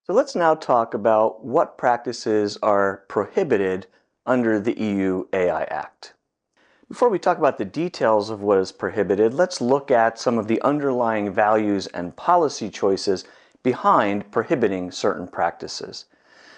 So let's now talk about what practices are prohibited under the EU AI Act. Before we talk about the details of what is prohibited, let's look at some of the underlying values and policy choices behind prohibiting certain practices.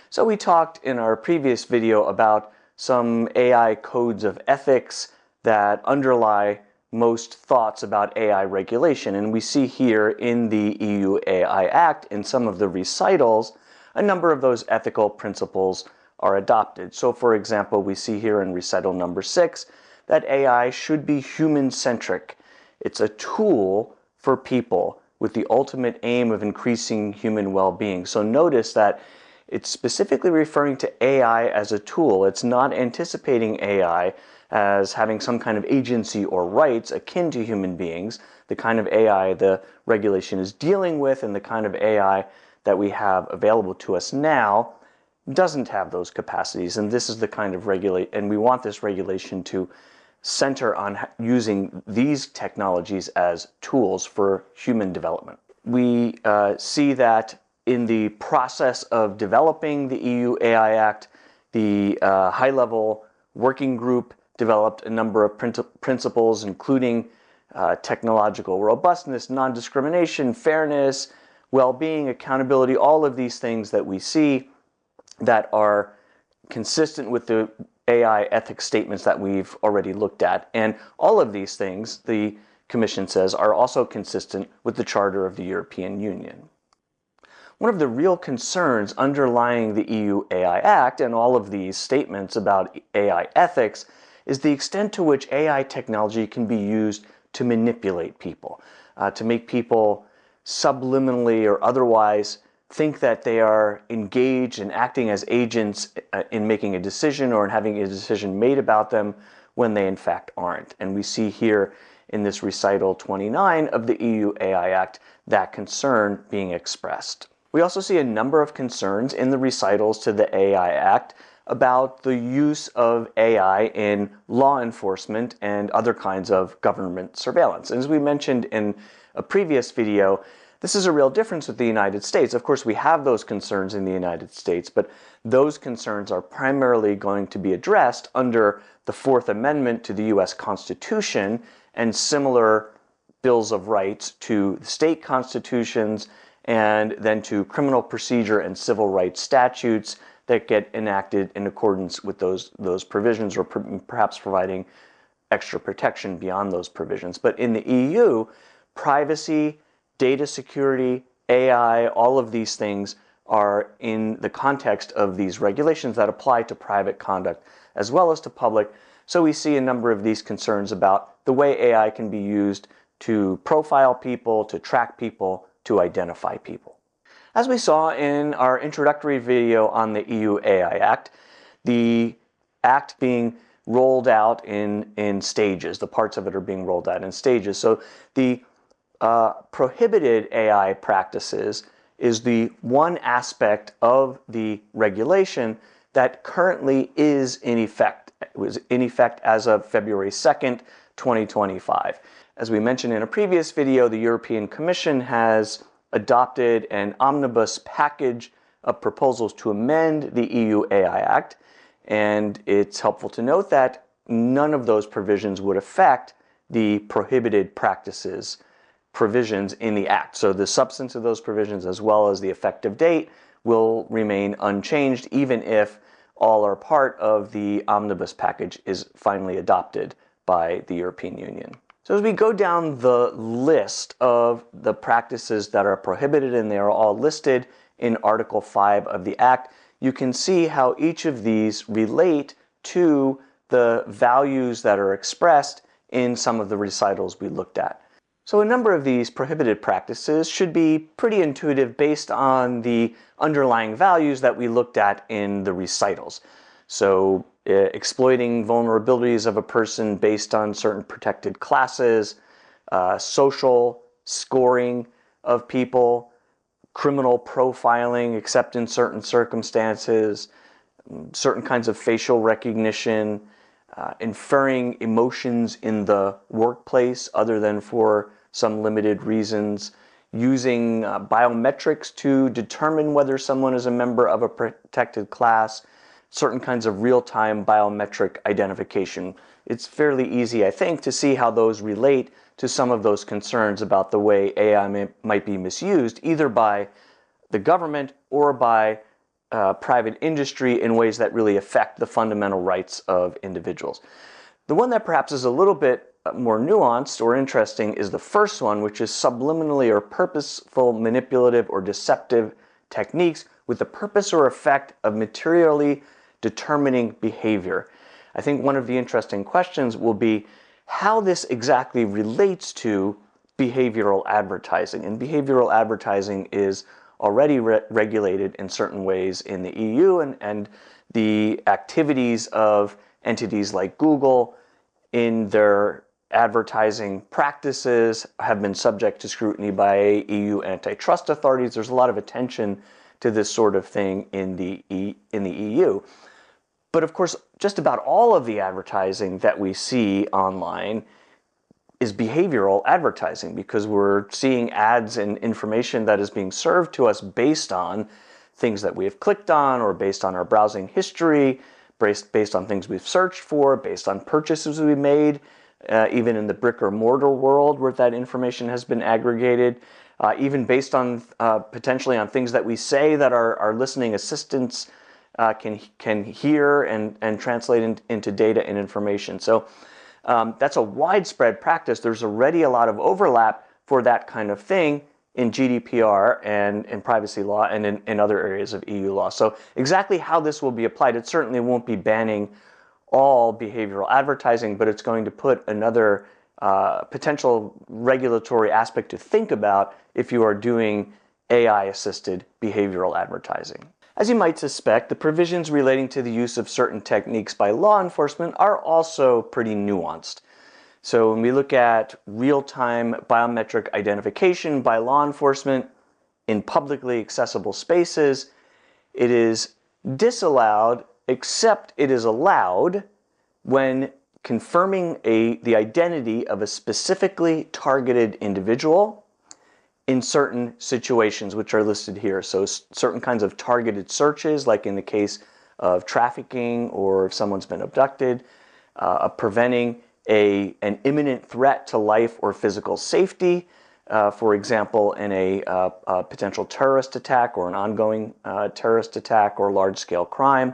So we talked in our previous video about some AI codes of ethics that underlie most thoughts about AI regulation. And we see here in the EU AI Act, in some of the recitals, a number of those ethical principles are adopted. So for example, we see here in recital number 6 that AI should be human-centric. It's a tool for people with the ultimate aim of increasing human well-being. So notice that it's specifically referring to AI as a tool. It's not anticipating AI as having some kind of agency or rights akin to human beings. The kind of AI the regulation is dealing with and the kind of AI that we have available to us now doesn't have those capacities. And this is the kind of and we want this regulation to center on using these technologies as tools for human development. We see that in the process of developing the EU AI Act, the high-level working group developed a number of principles, including technological robustness, non-discrimination, fairness, well-being, accountability, all of these things that we see that are consistent with the AI ethics statements that we've already looked at. And all of these things, the Commission says, are also consistent with the Charter of the European Union. One of the real concerns underlying the EU AI Act and all of these statements about AI ethics is the extent to which AI technology can be used to manipulate people, to make people subliminally or otherwise think that they are engaged and acting as agents in making a decision or in having a decision made about them when they in fact aren't. And we see here in this recital 29 of the EU AI Act that concern being expressed. We also see a number of concerns in the recitals to the AI Act about the use of AI in law enforcement and other kinds of government surveillance. And as we mentioned in a previous video, this is a real difference with the United States. Of course, we have those concerns in the United States, but those concerns are primarily going to be addressed under the Fourth Amendment to the U.S. Constitution and similar bills of rights to state constitutions and then to criminal procedure and civil rights statutes that get enacted in accordance with those provisions, or perhaps providing extra protection beyond those provisions. But in the EU, privacy, data security, AI, all of these things are in the context of these regulations that apply to private conduct as well as to public. So we see a number of these concerns about the way AI can be used to profile people, to track people, to identify people. As we saw in our introductory video on the EU AI Act, the Act being rolled out in stages. The parts of it are being rolled out in stages. So the prohibited AI practices is the one aspect of the regulation that currently is in effect. It was in effect as of February 2nd, 2025. As we mentioned in a previous video, the European Commission has adopted an omnibus package of proposals to amend the EU AI Act, and it's helpful to note that none of those provisions would affect the prohibited practices provisions in the Act. So the substance of those provisions as well as the effective date will remain unchanged even if all or part of the omnibus package is finally adopted by the European Union. So as we go down the list of the practices that are prohibited, and they are all listed in Article 5 of the Act, you can see how each of these relate to the values that are expressed in some of the recitals we looked at. So a number of these prohibited practices should be pretty intuitive based on the underlying values that we looked at in the recitals. So exploiting vulnerabilities of a person based on certain protected classes, social scoring of people, criminal profiling except in certain circumstances, certain kinds of facial recognition, inferring emotions in the workplace other than for some limited reasons, using biometrics to determine whether someone is a member of a protected class, certain kinds of real-time biometric identification. It's fairly easy, I think, to see how those relate to some of those concerns about the way AI might be misused, either by the government or by private industry in ways that really affect the fundamental rights of individuals. The one that perhaps is a little bit more nuanced or interesting is the first one, which is subliminally or purposeful manipulative or deceptive techniques with the purpose or effect of materially determining behavior. I think one of the interesting questions will be how this exactly relates to behavioral advertising. And behavioral advertising is already regulated in certain ways in the EU, and the activities of entities like Google in their advertising practices have been subject to scrutiny by EU antitrust authorities. There's a lot of attention to this sort of thing in the EU. But of course, just about all of the advertising that we see online is behavioral advertising, because we're seeing ads and information that is being served to us based on things that we have clicked on, or based on our browsing history, based on things we've searched for, based on purchases we made, even in the brick or mortar world where that information has been aggregated, even based on potentially on things that we say that our listening assistants can hear and translate into data and information. So that's a widespread practice. There's already a lot of overlap for that kind of thing in GDPR and in privacy law and in other areas of EU law. So exactly how this will be applied, it certainly won't be banning all behavioral advertising, but it's going to put another potential regulatory aspect to think about if you are doing AI-assisted behavioral advertising. As you might suspect, the provisions relating to the use of certain techniques by law enforcement are also pretty nuanced. So when we look at real-time biometric identification by law enforcement in publicly accessible spaces, it is disallowed, except it is allowed when confirming the identity of a specifically targeted individual in certain situations, which are listed here. So certain kinds of targeted searches, like in the case of trafficking or if someone's been abducted, preventing an imminent threat to life or physical safety, for example, in a potential terrorist attack or an ongoing terrorist attack or large-scale crime,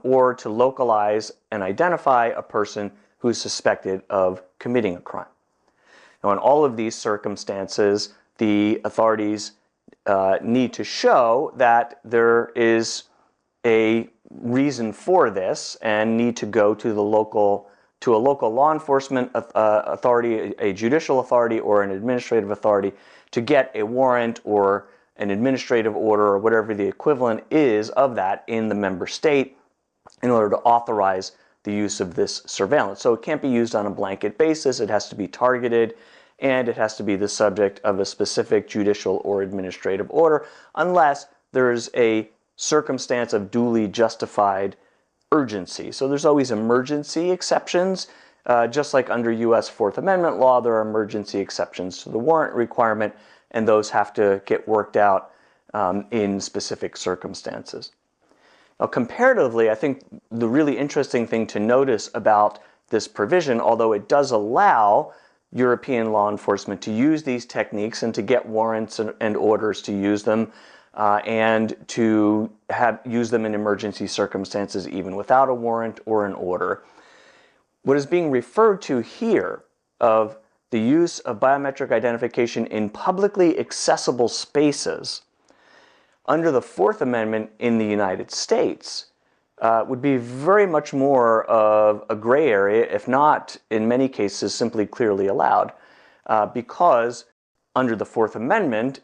or to localize and identify a person who is suspected of committing a crime. Now, in all of these circumstances, the authorities need to show that there is a reason for this and need to go to a local law enforcement authority, a judicial authority, or an administrative authority to get a warrant or an administrative order or whatever the equivalent is of that in the member state in order to authorize the use of this surveillance. So it can't be used on a blanket basis. It has to be targeted, and it has to be the subject of a specific judicial or administrative order, unless there's a circumstance of duly justified urgency. So there's always emergency exceptions. Just like under U.S. Fourth Amendment law, there are emergency exceptions to the warrant requirement, and those have to get worked out in specific circumstances. Now, comparatively, I think the really interesting thing to notice about this provision, although it does allow European law enforcement to use these techniques and to get warrants and orders to use them, and to use them in emergency circumstances even without a warrant or an order. What is being referred to here of the use of biometric identification in publicly accessible spaces under the Fourth Amendment in the United States would be very much more of a gray area, if not, in many cases, simply clearly allowed. Because under the Fourth Amendment,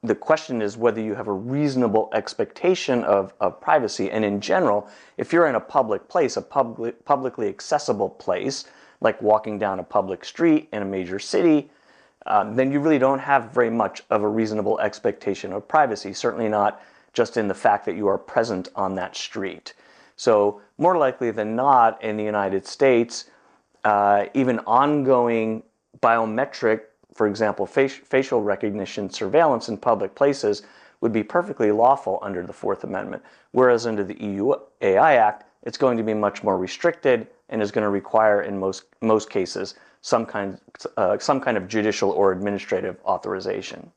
the question is whether you have a reasonable expectation of privacy. And in general, if you're in a public place, a publicly accessible place, like walking down a public street in a major city, then you really don't have very much of a reasonable expectation of privacy, certainly not just in the fact that you are present on that street. So more likely than not in the United States, even ongoing biometric For example, facial recognition surveillance in public places would be perfectly lawful under the Fourth Amendment, whereas under the EU AI Act, it's going to be much more restricted and is going to require, in most cases, some kind of judicial or administrative authorization.